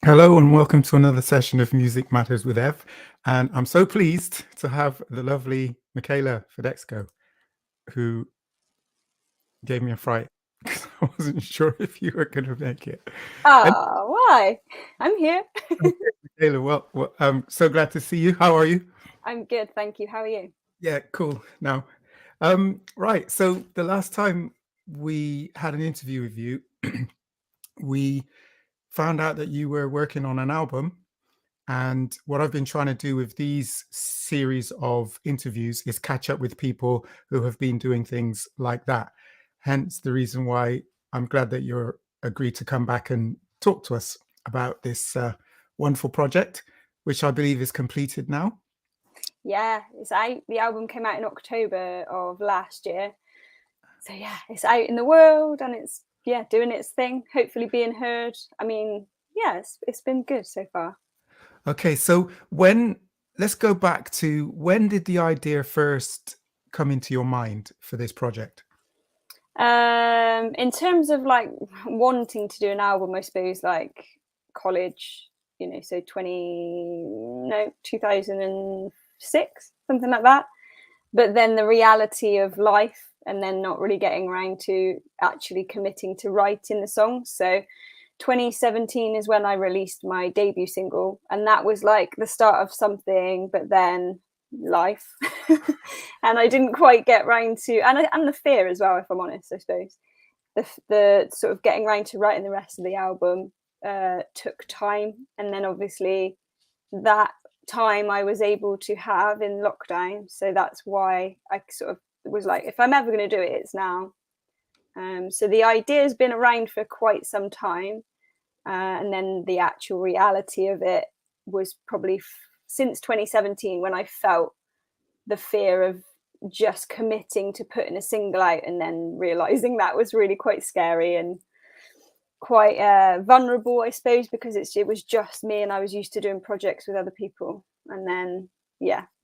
Hello and welcome to another session of Music Matters with Ev. And I'm so pleased to have the lovely Michaela Fedeczko, who gave me a fright because I wasn't sure if you were going to make it. And Why? I'm here. Michaela, well, I'm so glad to see you. How are you? I'm good, thank you. How are you? Yeah, cool. Now, right. So the last time we had an interview with you, we found out that you were working on an album. And what I've been trying to do with these series of interviews is catch up with people who have been doing things like that. Hence the reason why I'm glad that you're agreed to come back and talk to us about this wonderful project, which I believe is completed now. Yeah, it's out. The album came out in October of last year. So yeah, it's out in the world and it's doing its thing, hopefully being heard. I mean, yeah, it's been good so far. Okay, so let's go back to when did the idea first come into your mind for this project? In terms of like wanting to do an album, I suppose like college, so 2006, something like that. But then the reality of life and then not really getting around to actually committing to writing the songs. So 2017 is when I released my debut single, and that was like the start of something, but then life. And I didn't quite get round to, and the fear as well, if I'm honest, I suppose. The sort of getting around to writing the rest of the album took time. And then obviously that time I was able to have in lockdown. So that's why I sort of was like, if I'm ever going to do it, it's now. So the idea has been around for quite some time. And then the actual reality of it was probably since 2017 when I felt the fear of just committing to putting a single out and then realizing that was really quite scary and quite vulnerable, I suppose, because it was just me and I was used to doing projects with other people. And then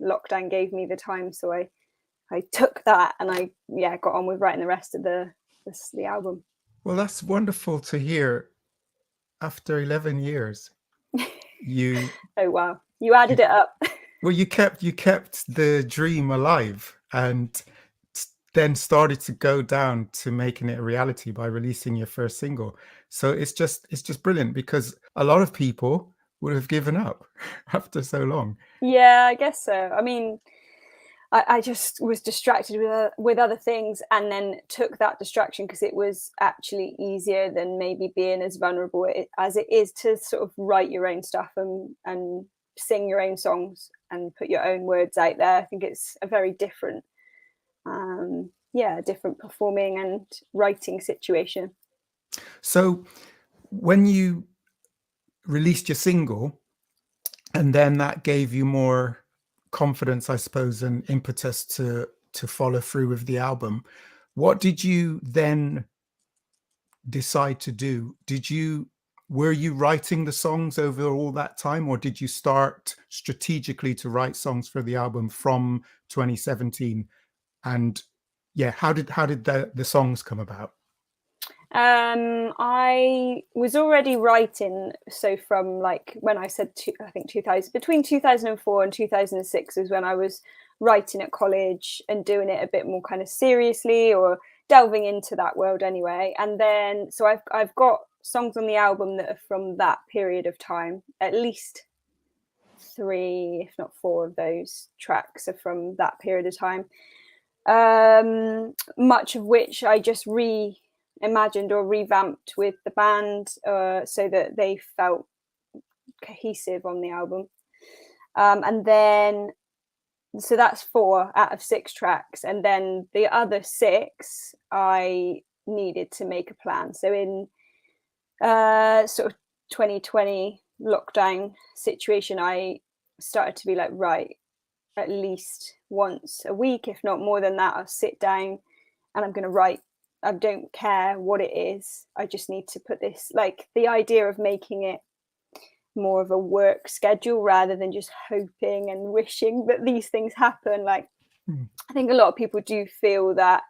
lockdown gave me the time, so I took that and I got on with writing the rest of the album. Well, that's wonderful to hear. After 11 years, you Oh wow, you added you it up. well, you kept the dream alive and then started to go down to making it a reality by releasing your first single. So it's just brilliant because a lot of people would have given up after so long. Yeah, I guess so. I mean, I just was distracted with other things and then took that distraction because it was actually easier than maybe being as vulnerable as it is to sort of write your own stuff and sing your own songs and put your own words out there. I think it's a very different, different performing and writing situation. So when you released your single and then that gave you more confidence, I suppose, and impetus to follow through with the album, what did you then decide to do? Were you writing the songs over all that time, or did you start strategically to write songs for the album from 2017? And yeah, how did the songs come about? I was already writing, so from like when I said I think 2000, between 2004 and 2006 is when I was writing at college and doing it a bit more kind of seriously or delving into that world anyway. And then so I've got songs on the album that are from that period of time. At least three, if not four of those tracks are from that period of time. Much of which I just reimagined or revamped with the band so that they felt cohesive on the album. And then, so that's 4 out of 6 tracks. And then the other 6, I needed to make a plan. So in sort of 2020 lockdown situation, I started to be like, right, at least once a week, if not more than that, I'll sit down and I'm going to write. I don't care what it is. I just need to put this, like the idea of making it more of a work schedule rather than just hoping and wishing that these things happen. Like, I think a lot of people do feel that,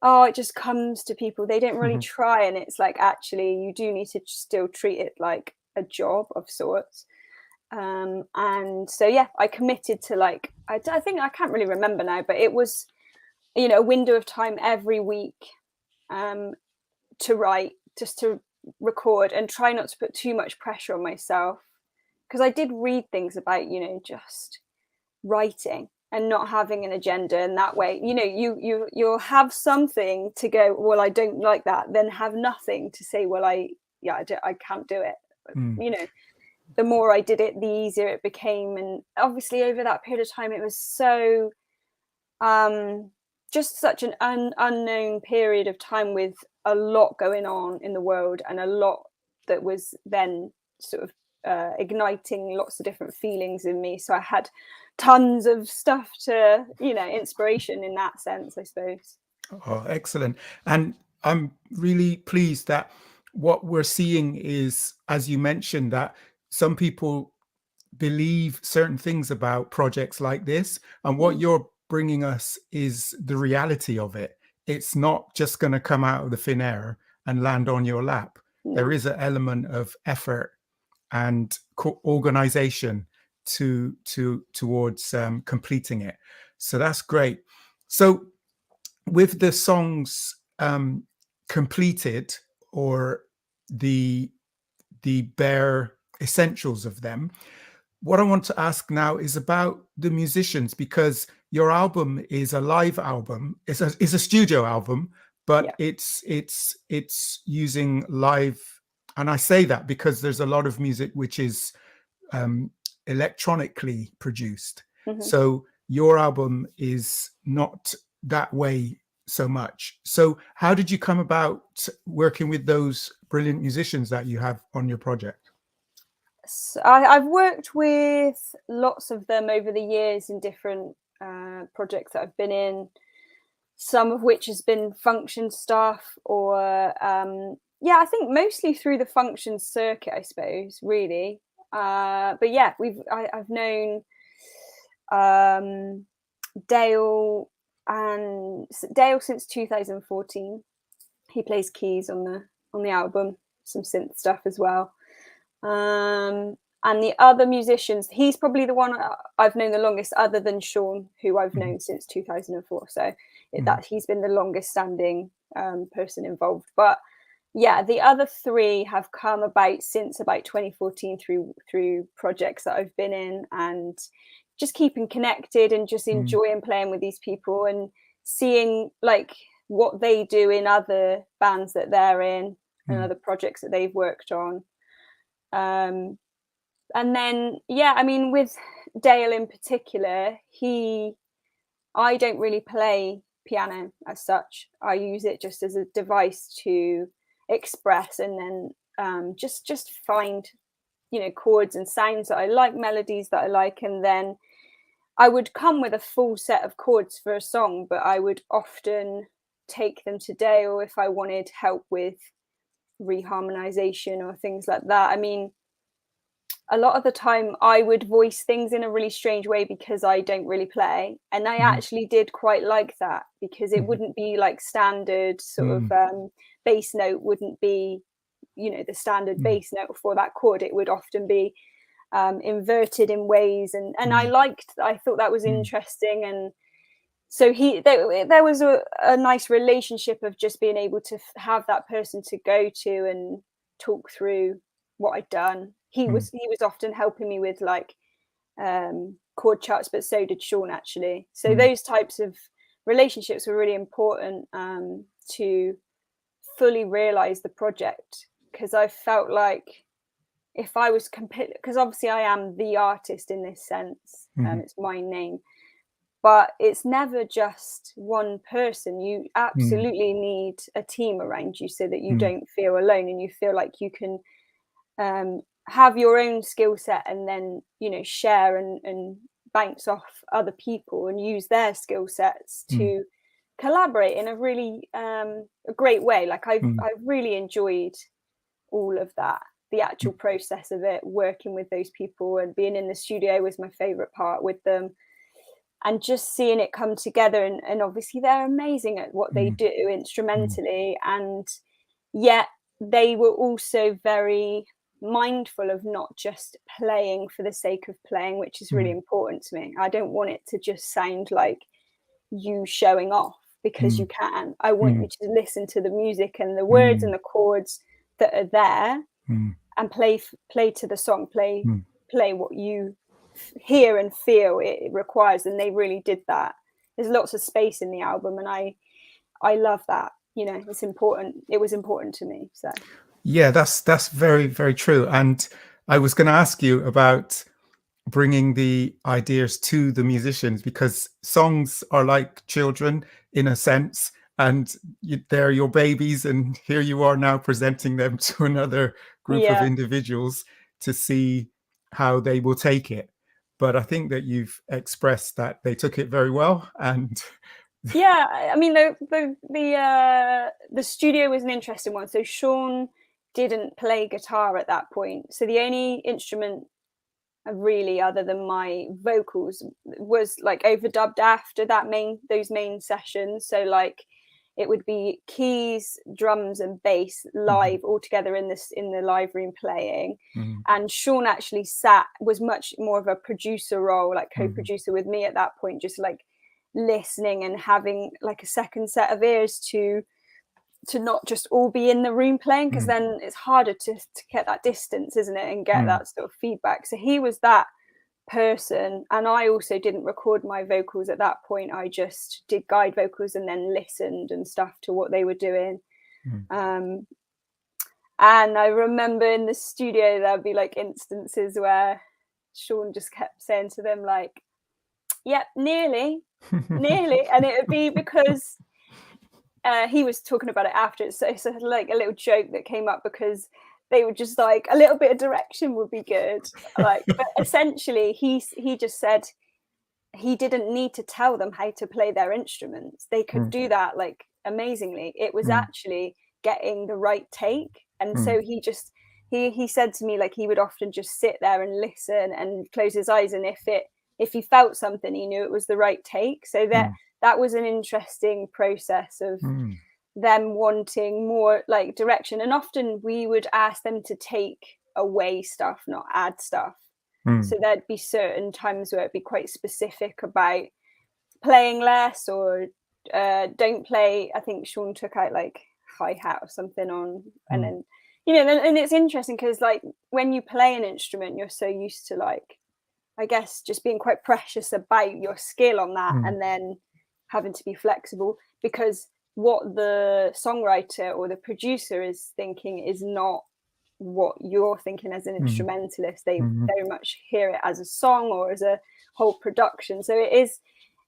oh, it just comes to people. They don't really try. And it's like, actually, you do need to still treat it like a job of sorts. And so yeah, I committed to like, I think, I can't really remember now, but it was, you know, a window of time every week to write, just to record, and try not to put too much pressure on myself, because I did read things about, you know, just writing and not having an agenda. And that way, you know, you'll have something to go, well, I don't like that, then have nothing to say, well, I can't do it. You know, the more I did it, the easier it became. And obviously over that period of time, it was so just such an unknown period of time, with a lot going on in the world, and a lot that was then sort of igniting lots of different feelings in me. So I had tons of stuff to, you know, inspiration in that sense, I suppose. Oh, excellent. And I'm really pleased that what we're seeing is, as you mentioned, that some people believe certain things about projects like this, and what you're bringing us is the reality of it. It's not just going to come out of the thin air and land on your lap. There is an element of effort and organization towards completing it. So that's great. So with the songs completed, or the bare essentials of them, what I want to ask now is about the musicians, because your album is a live album. It's a studio album, but it's using live. And I say that because there's a lot of music which is electronically produced. So your album is not that way so much. So how did you come about working with those brilliant musicians that you have on your project? So I've worked with lots of them over the years in different projects that I've been in, some of which has been function stuff, or I think mostly through the function circuit, I suppose, really. But yeah, I've known Dale since 2014. He plays keys on the album, some synth stuff as well. And the other musicians, he's probably the one I've known the longest, other than Sean, who I've known since 2004. So that he's been the longest standing person involved. But yeah, the other three have come about since about 2014 through projects that I've been in, and just keeping connected and just enjoying playing with these people and seeing like what they do in other bands that they're in and other projects that they've worked on. And then, yeah, I mean, with Dale in particular, I don't really play piano as such. I use it just as a device to express, and then just find, you know, chords and sounds that I like, melodies that I like, and then I would come with a full set of chords for a song, but I would often take them to Dale if I wanted help with reharmonization or things like that. I mean, a lot of the time I would voice things in a really strange way because I don't really play. And I actually did quite like that, because it wouldn't be like standard sort of bass note wouldn't be, you know, the standard bass note for that chord. It would often be inverted in ways. And I thought that was interesting. And so there was a nice relationship of just being able to have that person to go to and talk through what I'd done. He was often helping me with like chord charts, but so did Sean actually. So those types of relationships were really important to fully realize the project, because I felt like if I was because obviously I am the artist in this sense, it's my name, but it's never just one person. You absolutely need a team around you so that you don't feel alone, and you feel like you can have your own skill set, and then, you know, share and bounce off other people and use their skill sets to collaborate in a really a great way. Like I've really enjoyed all of that. The actual process of it, working with those people and being in the studio was my favorite part with them, and just seeing it come together. And obviously they're amazing at what they do instrumentally, and yet they were also very mindful of not just playing for the sake of playing, which is really important to me. I don't want it to just sound like you showing off because you can. I want you to listen to the music and the words and the chords that are there, and play to the song, play what you hear and feel it requires. And they really did that. There's lots of space in the album, and I love that. You know, it's important. It was important to me. So yeah, that's very, very true. And I was going to ask you about bringing the ideas to the musicians, because songs are like children in a sense, and they're your babies, and here you are now presenting them to another group of individuals to see how they will take it. But I think that you've expressed that they took it very well. And yeah, I mean, the studio was an interesting one. So Sean didn't play guitar at that point, so the only instrument really, other than my vocals, was like overdubbed after those main sessions. So like it would be keys, drums and bass live all together in the live room playing. And Sean actually was much more of a producer role, like co-producer with me at that point, just like listening and having like a second set of ears to not just all be in the room playing, because then it's harder to get that distance, isn't it, and get that sort of feedback. So he was that person, and I also didn't record my vocals at that point. I just did guide vocals and then listened and stuff to what they were doing. And I remember in the studio there'd be like instances where Sean just kept saying to them like, yep, nearly, and it would be because he was talking about it after. So it's like a little joke that came up, because they were just like, a little bit of direction would be good. Like, but essentially he just said he didn't need to tell them how to play their instruments. They could do that like amazingly. It was actually getting the right take. And so he said to me, like, he would often just sit there and listen and close his eyes, and if he felt something, he knew it was the right take. So that was an interesting process of them wanting more like direction. And often we would ask them to take away stuff, not add stuff. So there'd be certain times where it'd be quite specific about playing less, or don't play. I think Sean took out like hi-hat or something on, and then, you know, and it's interesting because like when you play an instrument, you're so used to, like, I guess, just being quite precious about your skill on that, and then having to be flexible, because what the songwriter or the producer is thinking is not what you're thinking as an instrumentalist. They very much hear it as a song or as a whole production. So it is,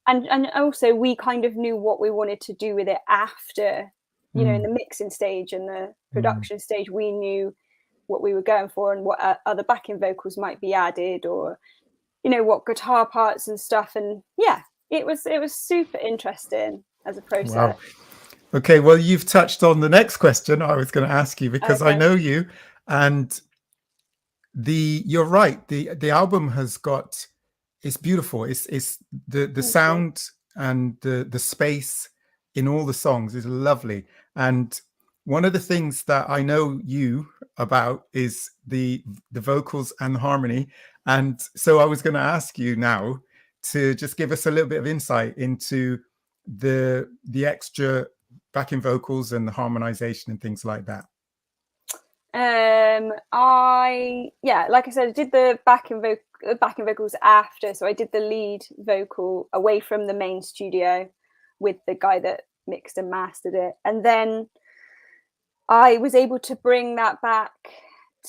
and also we kind of knew what we wanted to do with it after, you know, in the mixing stage and the production stage. We knew what we were going for and what other backing vocals might be added, or, you know, what guitar parts and stuff. And yeah, it was super interesting as a process. Wow. Okay, well, you've touched on the next question I was going to ask you, because I know you, and you're right. The album has got, it's beautiful. It's the sound and the space in all the songs is lovely. And one of the things that I know you about is the vocals and the harmony. And so I was going to ask you now to just give us a little bit of insight into the extra backing vocals and the harmonization and things like that. Like I said, I did the backing vocals after. So I did the lead vocal away from the main studio with the guy that mixed and mastered it, and then I was able to bring that back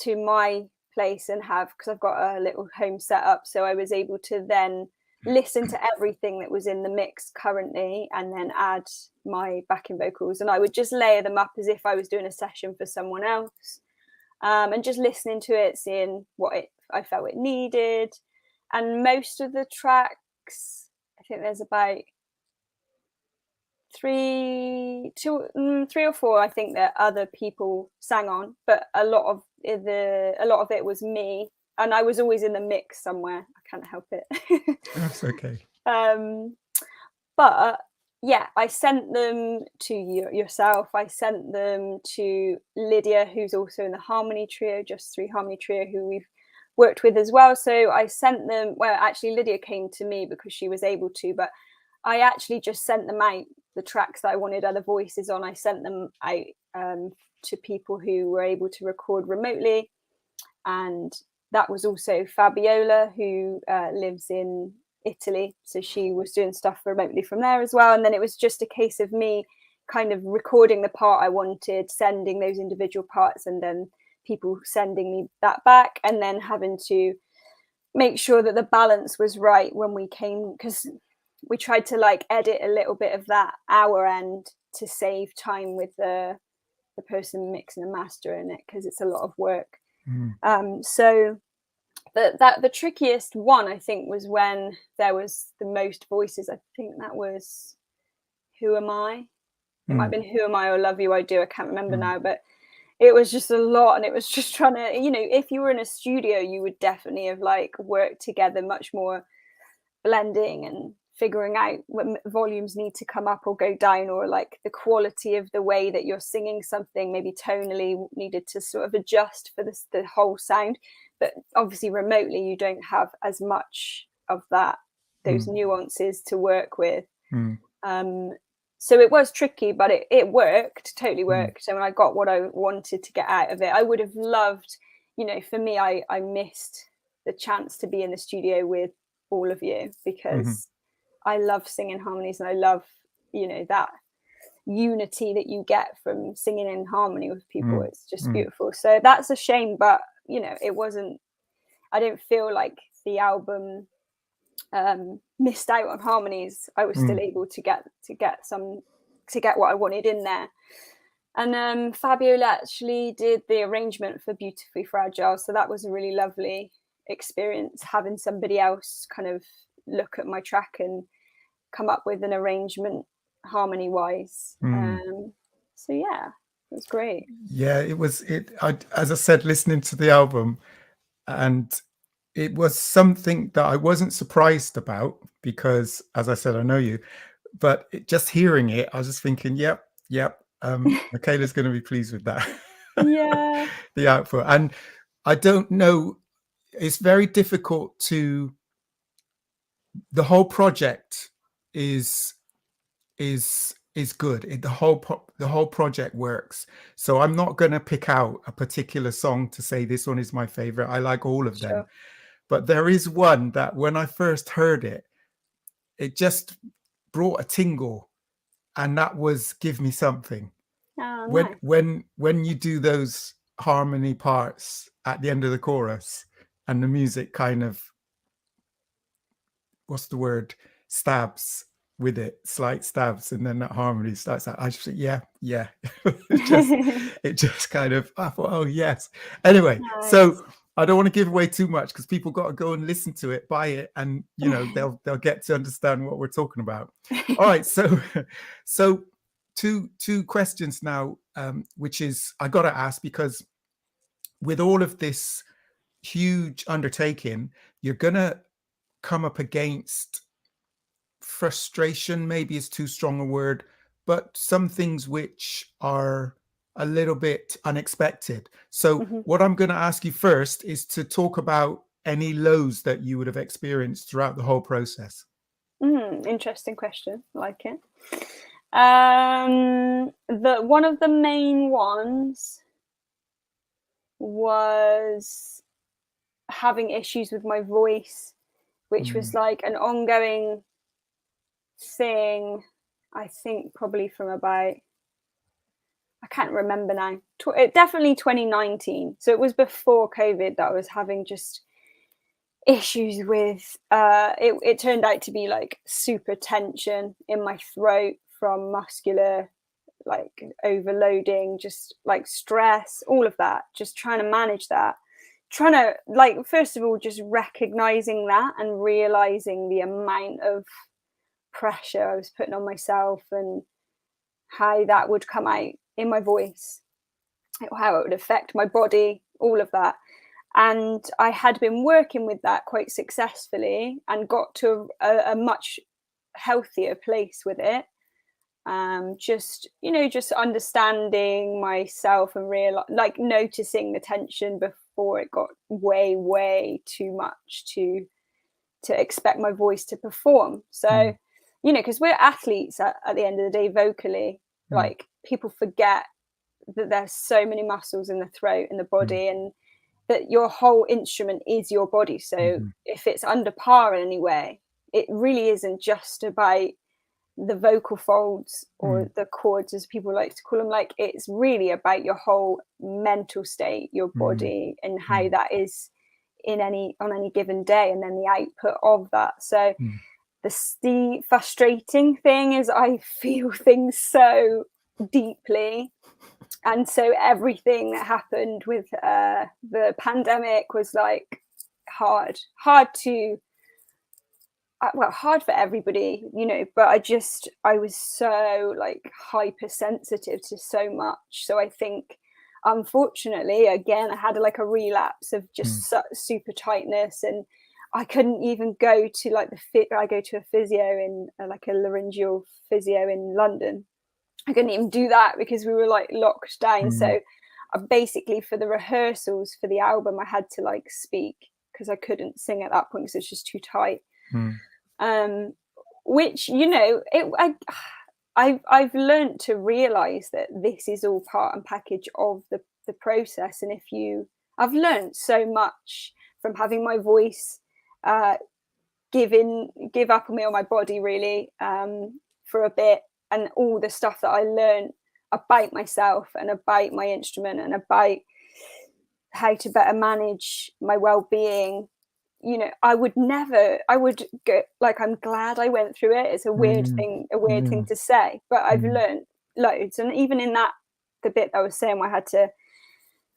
to my place and because I've got a little home set up, so I was able to then listen to everything that was in the mix currently and then add my backing vocals, and I would just layer them up as if I was doing a session for someone else, and just listening to it, seeing what I felt it needed. And most of the tracks, I think there's about three or four, I think, that other people sang on, but a lot of it was me, and I was always in the mix somewhere. I can't help it. That's okay. But yeah, I sent them to yourself. I sent them to Lydia, who's also in the harmony trio, Just Three Harmony Trio, who we've worked with as well. So I sent them, well, actually Lydia came to me because she was able to, but I actually just sent them out, the tracks that I wanted other voices on. I sent them out to people who were able to record remotely. And that was also Fabiola, who lives in Italy. So she was doing stuff remotely from there as well. And then it was just a case of me kind of recording the part I wanted, sending those individual parts, and then people sending me that back, and then having to make sure that the balance was right when we came, because we tried to like edit a little bit of that our end to save time with the person mixing and mastering it, because it's a lot of work. So the trickiest one, I think, was when there was the most voices. I think that was Who Am I? It might have been Who Am I or Love You I Do. I can't remember now, but it was just a lot. And it was just trying to, you know, if you were in a studio, you would definitely have like worked together much more, blending and figuring out what volumes need to come up or go down, or like the quality of the way that you're singing something maybe tonally needed to sort of adjust for the whole sound. But obviously remotely you don't have as much of that, those nuances to work with. So it was tricky, but it worked, totally worked. And I got what I wanted to get out of it. I would have loved, you know, for me, I missed the chance to be in the studio with all of you, because I love singing harmonies, and I love, you know, that unity that you get from singing in harmony with people. It's just beautiful. So that's a shame, but you know, it wasn't, I don't feel like the album missed out on harmonies. I was still able to get what I wanted in there. And Fabiola actually did the arrangement for Beautifully Fragile, so that was a really lovely experience, having somebody else kind of look at my track and come up with an arrangement harmony wise. So yeah, it was great. Yeah, as I said, listening to the album, and it was something that I wasn't surprised about, because as I said, I know you, but just hearing it, I was just thinking, yep, Michaela's going to be pleased with that. Yeah. The output. And I don't know, it's very difficult the whole project is good. The whole project works. So I'm not going to pick out a particular song to say this one is my favorite. I like all of them. But there is one that when I first heard it, it just brought a tingle, and that was Give Me Something. Oh, nice. When you do those harmony parts at the end of the chorus, and the music kind of, what's the word, stabs with it, slight stabs, and then that harmony starts out, I just think, yeah. it just kind of, I thought, oh yes. Anyway, nice. So I don't want to give away too much, because people got to go and listen to it, buy it, and you know, they'll get to understand what we're talking about. All right, so two questions now, which is, I got to ask, because with all of this huge undertaking, you're gonna come up against frustration, maybe is too strong a word, but some things which are a little bit unexpected. So what I'm going to ask you first is to talk about any lows that you would have experienced throughout the whole process. Interesting question. I like it. One of the main ones was having issues with my voice, which was like an ongoing thing, I think probably from about, I can't remember now, definitely 2019. So it was before COVID that I was having just issues with, it turned out to be like super tension in my throat from muscular, like overloading, just like stress, all of that, just trying to manage that. Trying to, like, first of all, just recognizing that and realizing the amount of pressure I was putting on myself, and how that would come out in my voice, how it would affect my body, all of that. And I had been working with that quite successfully and got to a much healthier place with it. just understanding myself and like noticing the tension before it got way too much to expect my voice to perform. So because we're athletes at the end of the day vocally, like people forget that there's so many muscles in the throat and the body, and that your whole instrument is your body. So if it's under par in any way, it really isn't just about the vocal folds or the chords, as people like to call them. Like, it's really about your whole mental state, your body, and how that is on any given day, and then the output of that. So the frustrating thing is I feel things so deeply, and so everything that happened with the pandemic was like hard for everybody, but I was so like hypersensitive to so much. So I think, unfortunately, again, I had like a relapse of just super tightness, and I couldn't even go to like I go to a physio in like a laryngeal physio in London. I couldn't even do that because we were like locked down. So basically, for the rehearsals for the album, I had to like speak because I couldn't sing at that point because it's just too tight. Which I've learned to realize that this is all part and package of the process. And I've learned so much from having my voice give up on me, or my body really, for a bit, and all the stuff that I learned about myself and about my instrument and about how to better manage my well-being. I would go like, I'm glad I went through it. It's a weird thing to say, but I've learned loads. And even in the bit I was saying, I had to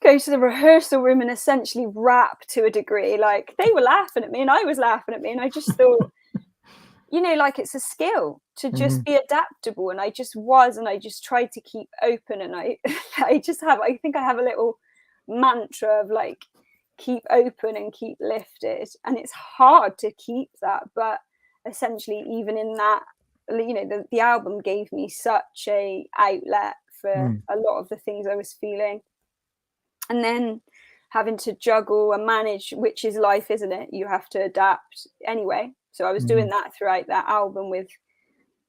go to the rehearsal room and essentially rap to a degree. Like, they were laughing at me and I was laughing at me, and I just thought, like, it's a skill to just be adaptable. And I just tried to keep open. And I think I have a little mantra of like, keep open and keep lifted. And it's hard to keep that, but essentially, even in that, the album gave me such a outlet for a lot of the things I was feeling. And then having to juggle and manage, which is life, isn't it? You have to adapt anyway. So I was doing that throughout that album with,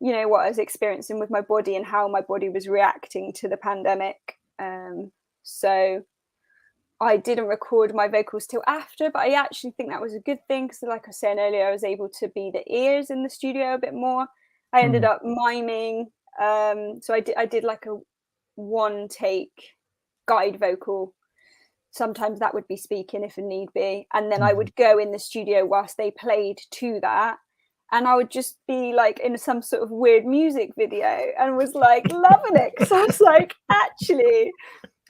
what I was experiencing with my body and how my body was reacting to the pandemic. So I didn't record my vocals till after, but I actually think that was a good thing, because like I was saying earlier, I was able to be the ears in the studio a bit more. I ended up miming. So I did like a one take guide vocal. Sometimes that would be speaking if need be. And then I would go in the studio whilst they played to that. And I would just be like in some sort of weird music video and was like loving it. Because I was like, actually,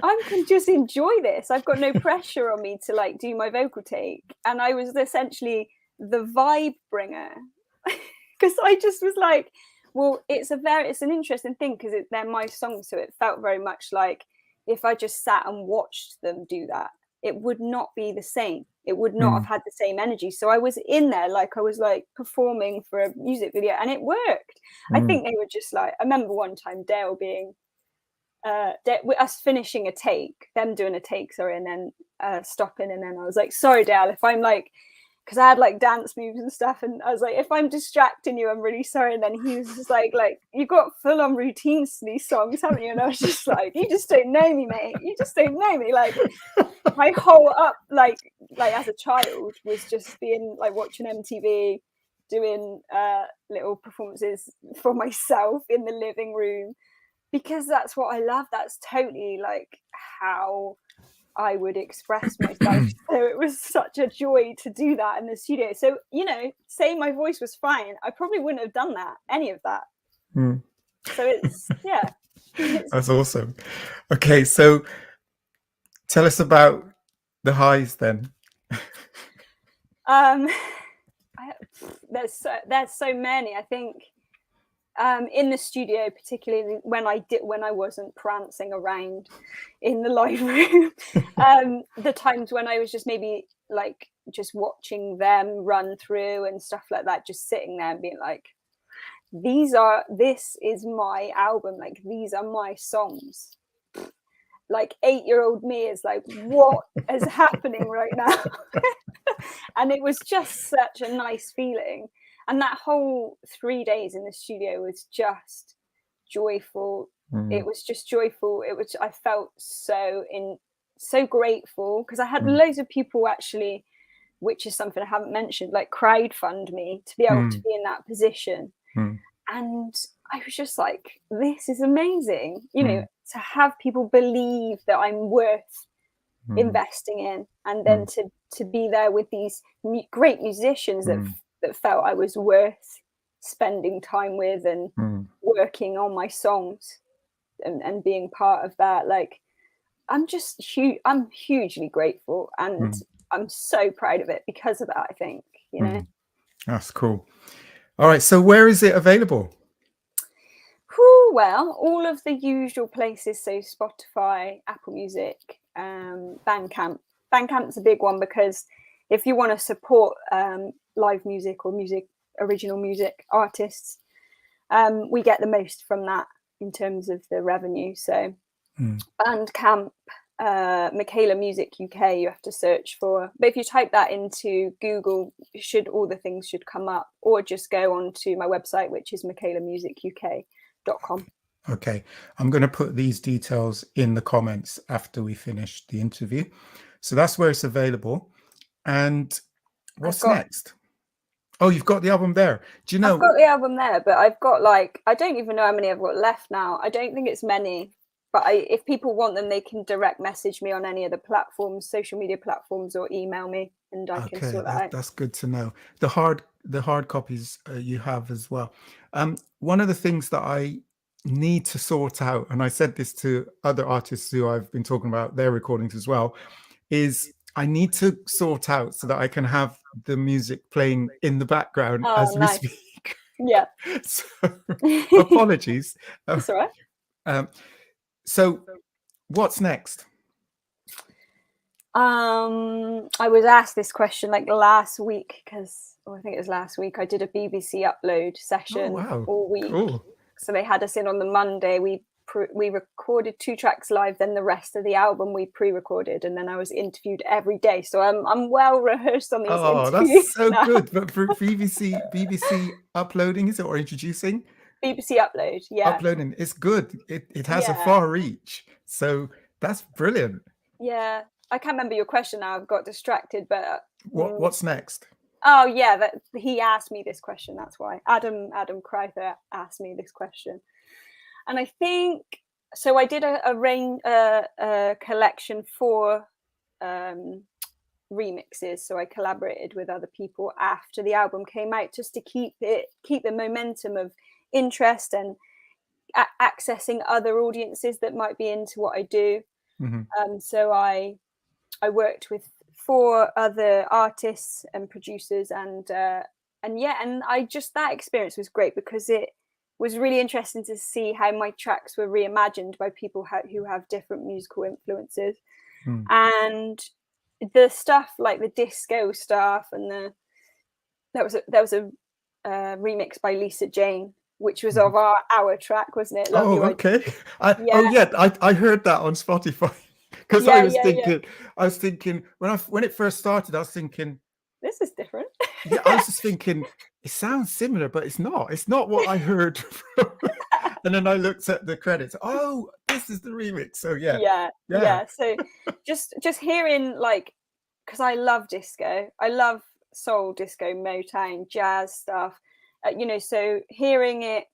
I can just enjoy this. I've got no pressure on me to like do my vocal take. And I was essentially the vibe bringer, because I just was like, well, it's an interesting thing, because they're my songs. So it felt very much like, if I just sat and watched them do that, it would not be the same. It would not have had the same energy. So I was in there like I was like performing for a music video, and it worked. I think they were just like, I remember one time Dale being us finishing a take, them doing a take, sorry, and then stopping, and then I was like, sorry Dale, if I'm like, because I had like dance moves and stuff, and I was like, if I'm distracting you, I'm really sorry. And then he was just like you've got full on routines to these songs, haven't you? And I was just like, you just don't know me, mate. You just don't know me. Like, my whole up like as a child was just being like watching MTV, doing little performances for myself in the living room, because that's what I love. That's totally like how I would express myself. So it was such a joy to do that in the studio. So, saying my voice was fine, I probably wouldn't have done any of that. So it's, yeah. That's awesome. Okay, so tell us about the highs then. There's so many. I think in the studio, particularly when I wasn't prancing around in the live room, the times when I was just maybe like just watching them run through and stuff like that, just sitting there and being like, this is my album, like these are my songs. Like 8-year-old me is like, what is happening right now? And it was just such a nice feeling. And that whole 3 days in the studio was just joyful. It was just joyful. I felt so grateful, because I had loads of people actually, which is something I haven't mentioned, like crowdfund me to be able to be in that position. And I was just like, this is amazing, you know, to have people believe that I'm worth investing in, and then to be there with these great musicians that felt I was worth spending time with and working on my songs and being part of that. Like, I'm hugely grateful, and I'm so proud of it because of that, I think, you know. That's cool. All right, so where is it available? Well, all of the usual places, so Spotify, Apple Music, Bandcamp. Bandcamp's a big one, because if you want to support live music or original music artists, we get the most from that in terms of the revenue. So Bandcamp, Michaela Music UK, you have to search for. But if you type that into Google, all the things should come up, or just go on to my website, which is michaelamusicuk.com. Okay, I'm going to put these details in the comments after we finish the interview. So that's where it's available. And what's next? Oh, you've got the album there. Do you know? I've got the album there, but I've got I don't even know how many I've got left now. I don't think it's many, but if people want them, they can direct message me on any of the platforms, social media platforms, or email me, and I can sort that out. That's good to know. The hard copies you have as well. One of the things that I need to sort out, and I said this to other artists who I've been talking about their recordings as well, is I need to sort out so that I can have the music playing in the background as we speak. Yeah. So, apologies. That's all right. So what's next? I was asked this question like last week, because I think it was last week I did a BBC upload session all week. Cool. So they had us in on the Monday. We recorded 2 tracks live, then the rest of the album we pre-recorded, and then I was interviewed every day. So I'm well rehearsed on these interviews. Oh, that's so good. But for BBC uploading, is it, or introducing? BBC upload, yeah. Uploading, it's good. It has a far reach. So that's brilliant. Yeah. I can't remember your question now. I've got distracted, but what's next? Oh yeah, he asked me this question. That's why Adam Crowther asked me this question, and I think so. I did a collection for remixes. So I collaborated with other people after the album came out, just to keep the momentum of interest and accessing other audiences that might be into what I do. So I worked with 4 other artists and producers, and that experience was great, because it was really interesting to see how my tracks were reimagined by people who have different musical influences. And the stuff like the disco stuff, and there was a remix by Lisa Jane, which was of our track, wasn't it? Love okay. I heard that on Spotify. Because I was thinking when it first started, I was thinking, this is different. I was just thinking, it sounds similar, but it's not. It's not what I heard. And then I looked at the credits. Oh, this is the remix. So yeah. So just hearing, like, because I love disco, I love soul, disco, Motown, jazz stuff. So hearing it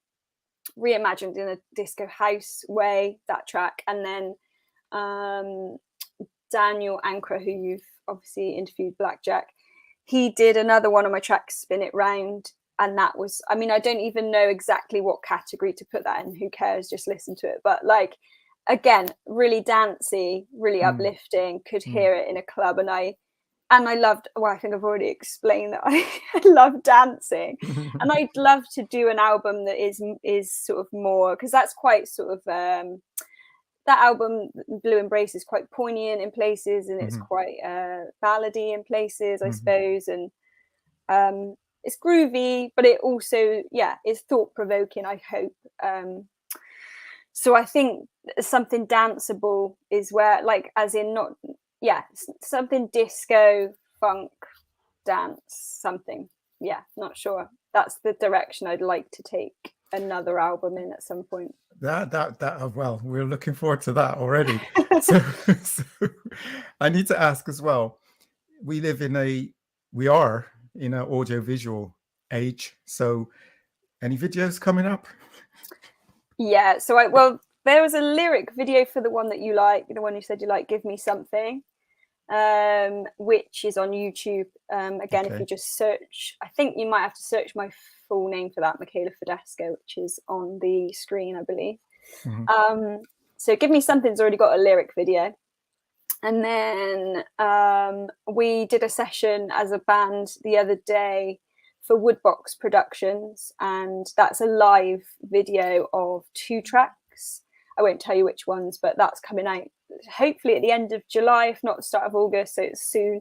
reimagined in a disco house way, that track, and then Daniel Ankra, who you've obviously interviewed, Blackjack, he did another one of my tracks, Spin It Round, and that was, I don't even know exactly what category to put that in, who cares, just listen to it, but like, again, really dancey, really uplifting, could hear it in a club, and I loved, I think I've already explained that I love dancing, and I'd love to do an album that is sort of more, because that's quite sort of that album, Blue Embrace, is quite poignant in places, and it's quite ballady in places, I suppose. And it's groovy, but it also, yeah, it's thought-provoking, I hope. So I think something danceable is where, like, as in not, yeah, something disco, funk, dance, something. Yeah, not sure. That's the direction I'd like to take another album in at some point. Well, we're looking forward to that already. So, so I need to ask as well. We are in an audio-visual age. So, any videos coming up? Yeah. So well, there was a lyric video for the one that you like, the one you said you like, "Give Me Something," which is on YouTube. Again, if you just search, I think you might have to search my full name for that, Michaela Fedeczko, which is on the screen, I believe. So "Give Me Something's already got a lyric video. And then we did a session as a band the other day for Woodbox Productions, and that's a live video of 2 tracks. I won't tell you which ones, but that's coming out hopefully at the end of July, if not the start of August, so it's soon.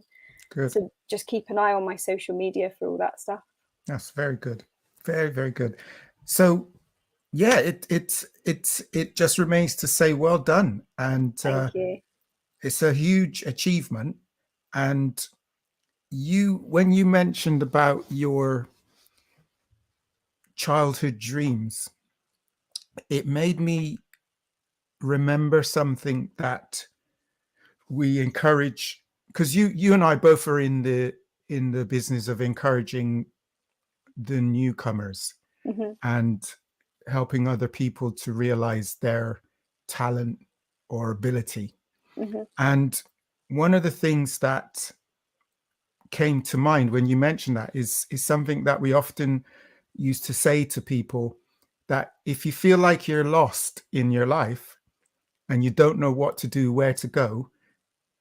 Good. So just keep an eye on my social media for all that stuff. That's very good. Very, very good. So yeah, it just remains to say well done. And Thank you. It's a huge achievement. And when you mentioned about your childhood dreams, it made me remember something that we encourage, because you and I both are in the business of encouraging the newcomers and helping other people to realize their talent or ability. And one of the things that came to mind when you mentioned that is something that we often used to say to people, that if you feel like you're lost in your life and you don't know what to do, where to go,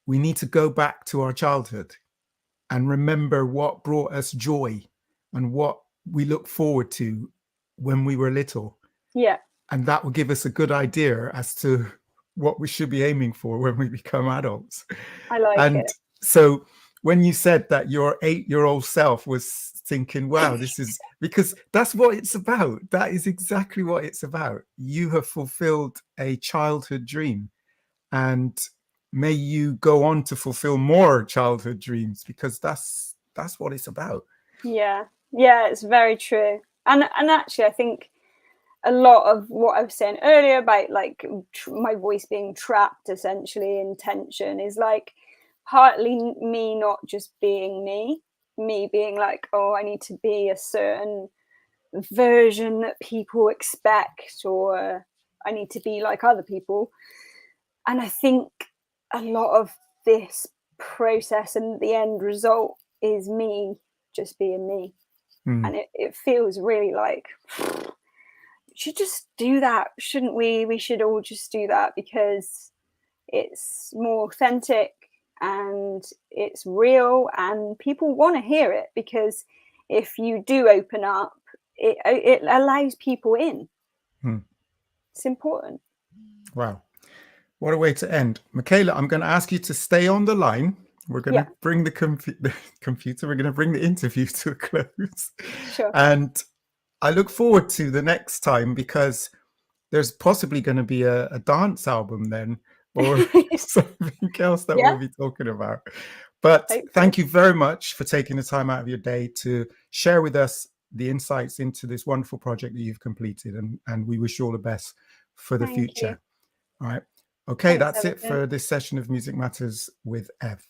we need to go back to our childhood and remember what brought us joy and what we look forward to when we were little. Yeah. And that will give us a good idea as to what we should be aiming for when we become adults. I like it. So when you said that your 8-year-old self was thinking, wow, this is, because that's what it's about. That is exactly what it's about. You have fulfilled a childhood dream, and may you go on to fulfill more childhood dreams, because that's what it's about. Yeah, it's very true. And actually, I think a lot of what I was saying earlier about like my voice being trapped essentially in tension is like partly me not just being me being like, oh, I need to be a certain version that people expect, or I need to be like other people. And I think a lot of this process and the end result is me just being me. And it feels really like, we should just do that, shouldn't we? We should all just do that, because it's more authentic and it's real and people want to hear it, because if you do open up, it allows people in. It's important. Wow. What a way to end. Michaela, I'm going to ask you to stay on the line. We're going to bring the computer, we're going to bring the interview to a close. Sure. And I look forward to the next time, because there's possibly going to be a dance album then, or something else that we'll be talking about. But thank you very much for taking the time out of your day to share with us the insights into this wonderful project that you've completed. And we wish you all the best for the future. All right. Okay, that's it for this session of Music Matters with Ev.